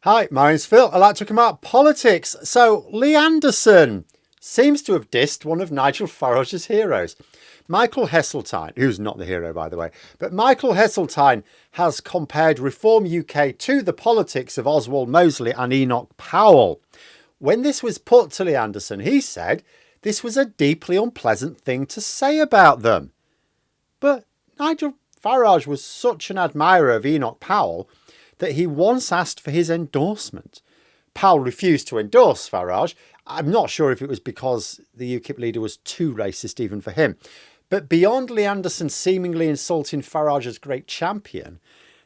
Hi, my name's Phil. I'd like to talk about politics. So, Lee Anderson seems to have dissed one of Nigel Farage's heroes. Michael Heseltine, who's not the hero, by the way, but Michael Heseltine has compared Reform UK to the politics of Oswald Mosely and Enoch Powell. When this was put to Lee Anderson, he said this was a deeply unpleasant thing to say about them. But Nigel Farage was such an admirer of Enoch Powell that he once asked for his endorsement. Powell refused to endorse Farage. I'm not sure if it was because the UKIP leader was too racist even for him. But beyond Lee Anderson seemingly insulting Farage as great champion,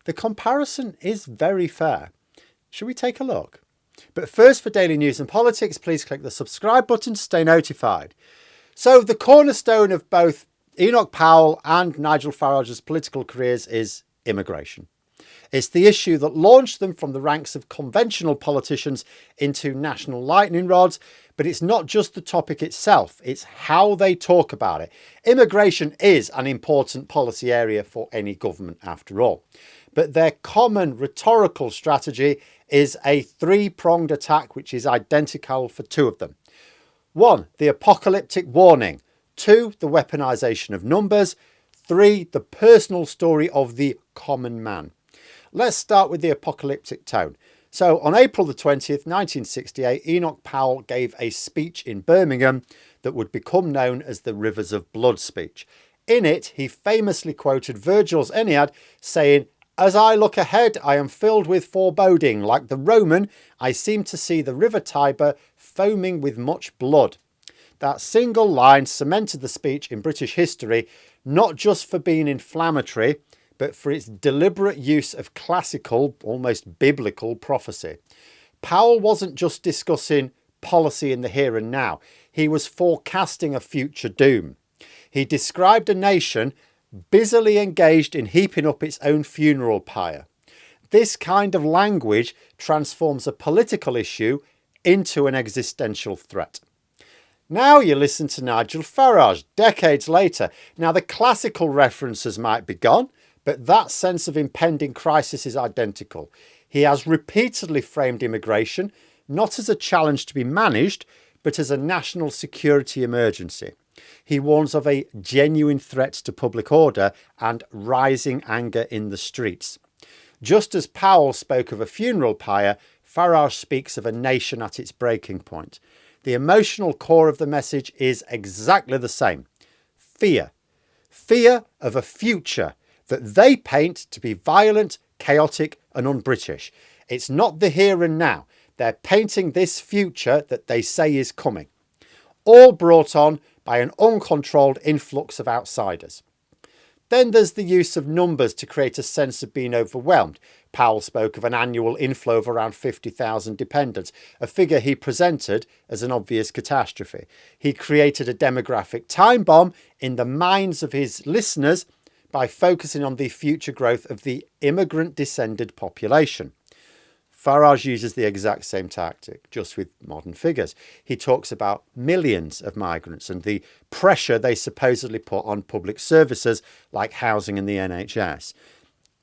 the comparison is very fair. Should we take a look? But first, for daily news and politics, please click the subscribe button to stay notified. So the cornerstone of both Enoch Powell and Nigel Farage's political careers is immigration. It's the issue that launched them from the ranks of conventional politicians into national lightning rods, but it's not just the topic itself, it's how they talk about it. Immigration is an important policy area for any government after all, but their common rhetorical strategy is a three-pronged attack which is identical for two of them. 1. The apocalyptic warning. 2. The weaponization of numbers. 3. The personal story of the common man. Let's start with the apocalyptic tone. So on April the 20th, 1968, Enoch Powell gave a speech in Birmingham that would become known as the Rivers of Blood speech. In it, he famously quoted Virgil's Aeneid, saying, "As I look ahead, I am filled with foreboding. Like the Roman, I seem to see the river Tiber foaming with much blood." That single line cemented the speech in British history, not just for being inflammatory, but for its deliberate use of classical, almost biblical prophecy. Powell wasn't just discussing policy in the here and now. He was forecasting a future doom. He described a nation busily engaged in heaping up its own funeral pyre. This kind of language transforms a political issue into an existential threat. Now you listen to Nigel Farage, decades later. Now the classical references might be gone, but that sense of impending crisis is identical. He has repeatedly framed immigration not as a challenge to be managed, but as a national security emergency. He warns of a genuine threat to public order and rising anger in the streets. Just as Powell spoke of a funeral pyre, Farage speaks of a nation at its breaking point. The emotional core of the message is exactly the same. Fear. Fear of a future that they paint to be violent, chaotic and un-British. It's not the here and now. They're painting this future that they say is coming. All brought on by an uncontrolled influx of outsiders. Then there's the use of numbers to create a sense of being overwhelmed. Powell spoke of an annual inflow of around 50,000 dependents, a figure he presented as an obvious catastrophe. He created a demographic time bomb in the minds of his listeners by focusing on the future growth of the immigrant-descended population. Farage uses the exact same tactic, just with modern figures. He talks about millions of migrants and the pressure they supposedly put on public services like housing and the NHS.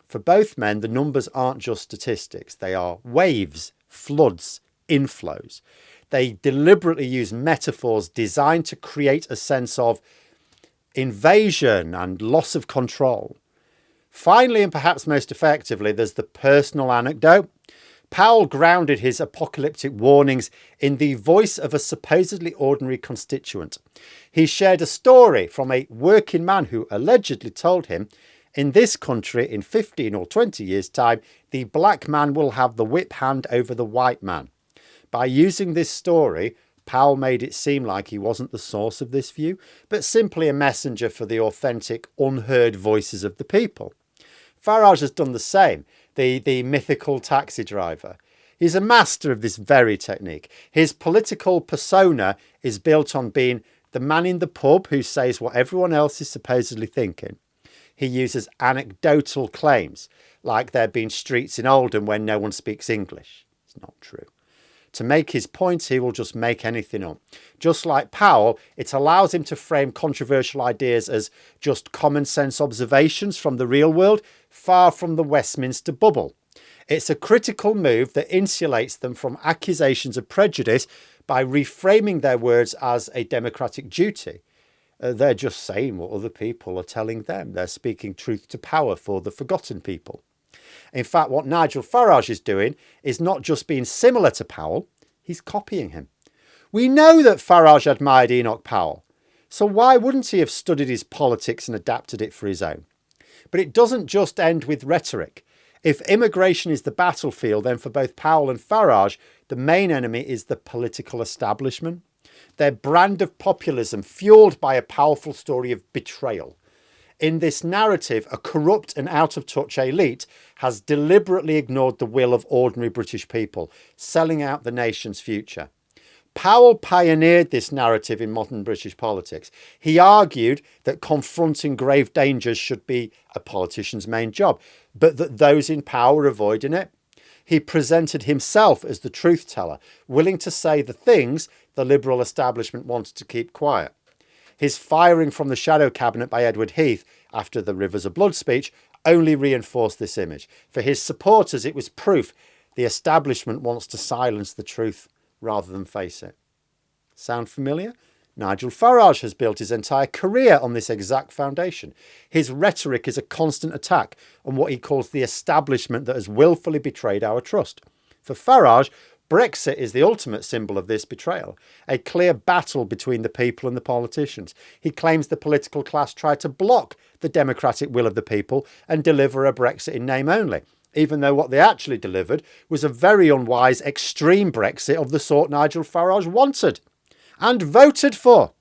For both men, the numbers aren't just statistics. They are waves, floods, inflows. They deliberately use metaphors designed to create a sense of invasion and loss of control. Finally, and perhaps most effectively, there's the personal anecdote. Powell grounded his apocalyptic warnings in the voice of a supposedly ordinary constituent. He shared a story from a working man who allegedly told him, "In this country, in 15 or 20 years' time, the black man will have the whip hand over the white man." By using this story, Powell made it seem like he wasn't the source of this view, but simply a messenger for the authentic, unheard voices of the people. Farage has done the same, the mythical taxi driver. He's a master of this very technique. His political persona is built on being the man in the pub who says what everyone else is supposedly thinking. He uses anecdotal claims, like there being streets in Oldham when no one speaks English. It's not true. To make his point, he will just make anything up. Just like Powell, it allows him to frame controversial ideas as just common sense observations from the real world, far from the Westminster bubble. It's a critical move that insulates them from accusations of prejudice by reframing their words as a democratic duty. They're just saying what other people are telling them. They're speaking truth to power for the forgotten people. In fact, what Nigel Farage is doing is not just being similar to Powell, he's copying him. We know that Farage admired Enoch Powell, so why wouldn't he have studied his politics and adapted it for his own? But it doesn't just end with rhetoric. If immigration is the battlefield, then for both Powell and Farage, the main enemy is the political establishment. Their brand of populism fueled by a powerful story of betrayal. In this narrative, a corrupt and out-of-touch elite has deliberately ignored the will of ordinary British people, selling out the nation's future. Powell pioneered this narrative in modern British politics. He argued that confronting grave dangers should be a politician's main job, but that those in power were avoiding it. He presented himself as the truth teller, willing to say the things the Liberal establishment wanted to keep quiet. His firing from the shadow cabinet by Edward Heath after the Rivers of Blood speech only reinforced this image. For his supporters, it was proof the establishment wants to silence the truth rather than face it. Sound familiar? Nigel Farage has built his entire career on this exact foundation. His rhetoric is a constant attack on what he calls the establishment that has willfully betrayed our trust. For Farage, Brexit is the ultimate symbol of this betrayal, a clear battle between the people and the politicians. He claims the political class tried to block the democratic will of the people and deliver a Brexit in name only, even though what they actually delivered was a very unwise extreme Brexit of the sort Nigel Farage wanted and voted for.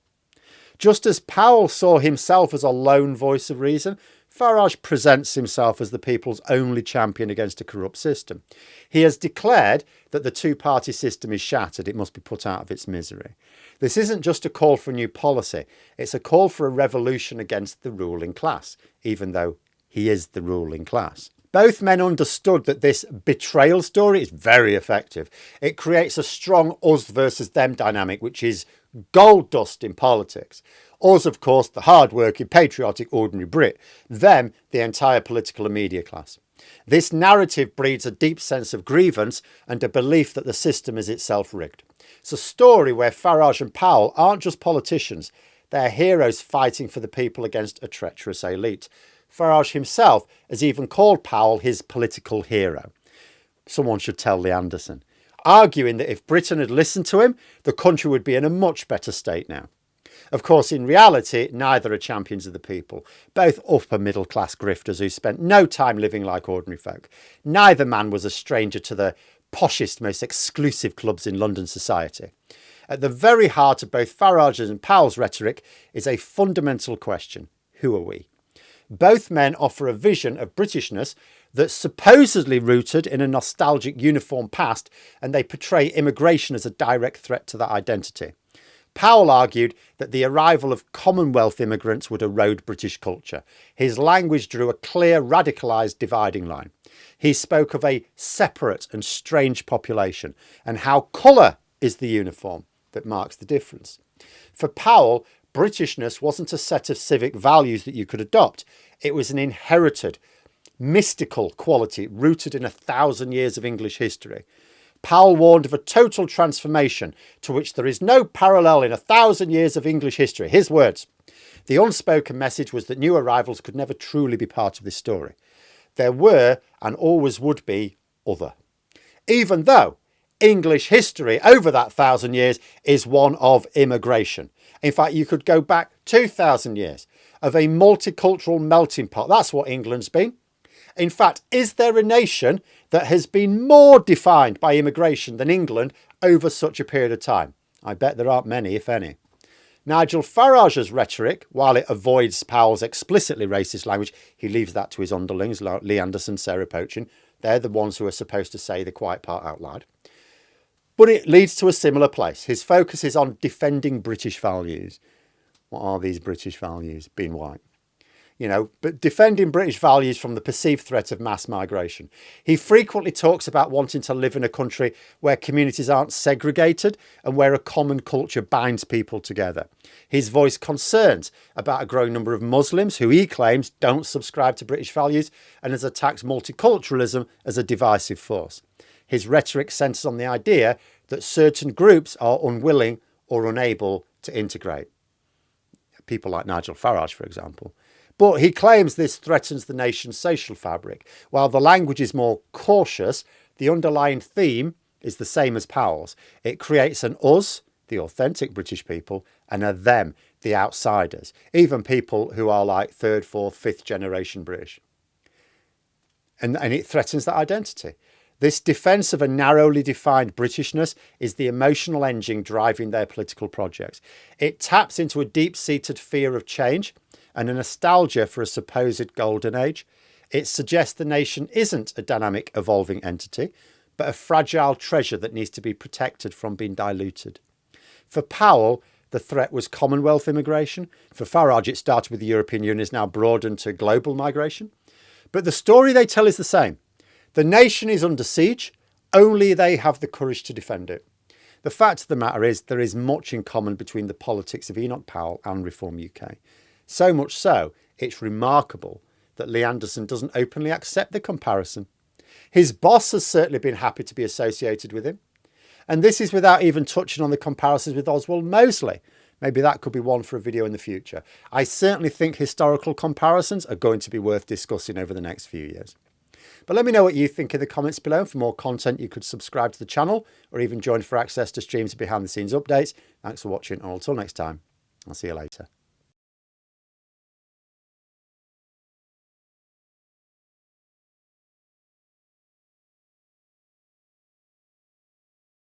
Just as Powell saw himself as a lone voice of reason, Farage presents himself as the people's only champion against a corrupt system. He has declared that the two-party system is shattered. It must be put out of its misery. This isn't just a call for a new policy. It's a call for a revolution against the ruling class, even though he is the ruling class. Both men understood that this betrayal story is very effective. It creates a strong us versus them dynamic, which is gold dust in politics. Us, of course, the hard-working, patriotic, ordinary Brit. Them, the entire political and media class. This narrative breeds a deep sense of grievance and a belief that the system is itself rigged. It's a story where Farage and Powell aren't just politicians. They're heroes fighting for the people against a treacherous elite. Farage himself has even called Powell his political hero. Someone should tell Lee Anderson, arguing that if Britain had listened to him, the country would be in a much better state now. Of course, in reality, neither are champions of the people, both upper middle class grifters who spent no time living like ordinary folk. Neither man was a stranger to the poshest, most exclusive clubs in London society. At the very heart of both Farage's and Powell's rhetoric is a fundamental question: who are we? Both men offer a vision of Britishness that's supposedly rooted in a nostalgic uniform past, and they portray immigration as a direct threat to that identity. Powell argued that the arrival of Commonwealth immigrants would erode British culture. His language drew a clear, radicalised dividing line. He spoke of a separate and strange population and how colour is the uniform that marks the difference. For Powell, Britishness wasn't a set of civic values that you could adopt. It was an inherited, mystical quality rooted in 1,000 years of English history. Powell warned of a total transformation to which there is no parallel in 1,000 years of English history. His words: the unspoken message was that new arrivals could never truly be part of this story. There were and always would be other. Even though English history over that 1,000 years is one of immigration. In fact, you could go back 2,000 years of a multicultural melting pot. That's what England's been. In fact, is there a nation that has been more defined by immigration than England over such a period of time? I bet there aren't many, if any. Nigel Farage's rhetoric, while it avoids Powell's explicitly racist language, he leaves that to his underlings, like Lee Anderson, Sarah Pochin. They're the ones who are supposed to say the quiet part out loud. But it leads to a similar place. His focus is on defending British values. What are these British values? Being white. but defending British values from the perceived threat of mass migration. He frequently talks about wanting to live in a country where communities aren't segregated and where a common culture binds people together. He's voiced concerns about a growing number of Muslims who he claims don't subscribe to British values and has attacked multiculturalism as a divisive force. His rhetoric centres on the idea that certain groups are unwilling or unable to integrate. People like Nigel Farage, for example. But he claims this threatens the nation's social fabric. While the language is more cautious, the underlying theme is the same as Powell's. It creates an us, the authentic British people, and a them, the outsiders, even people who are like third, fourth, fifth generation British. And it threatens that identity. This defence of a narrowly defined Britishness is the emotional engine driving their political projects. It taps into a deep-seated fear of change and a nostalgia for a supposed golden age. It suggests the nation isn't a dynamic, evolving entity, but a fragile treasure that needs to be protected from being diluted. For Powell, the threat was Commonwealth immigration. For Farage, it started with the European Union, is now broadened to global migration. But the story they tell is the same. The nation is under siege, only they have the courage to defend it. The fact of the matter is there is much in common between the politics of Enoch Powell and Reform UK. So much so, it's remarkable that Lee Anderson doesn't openly accept the comparison. His boss has certainly been happy to be associated with him. And this is without even touching on the comparisons with Oswald Mosely. Maybe that could be one for a video in the future. I certainly think historical comparisons are going to be worth discussing over the next few years. But let me know what you think in the comments below. For more content, you could subscribe to the channel or even join for access to streams and behind the scenes updates. Thanks for watching, and until next time, I'll see you later.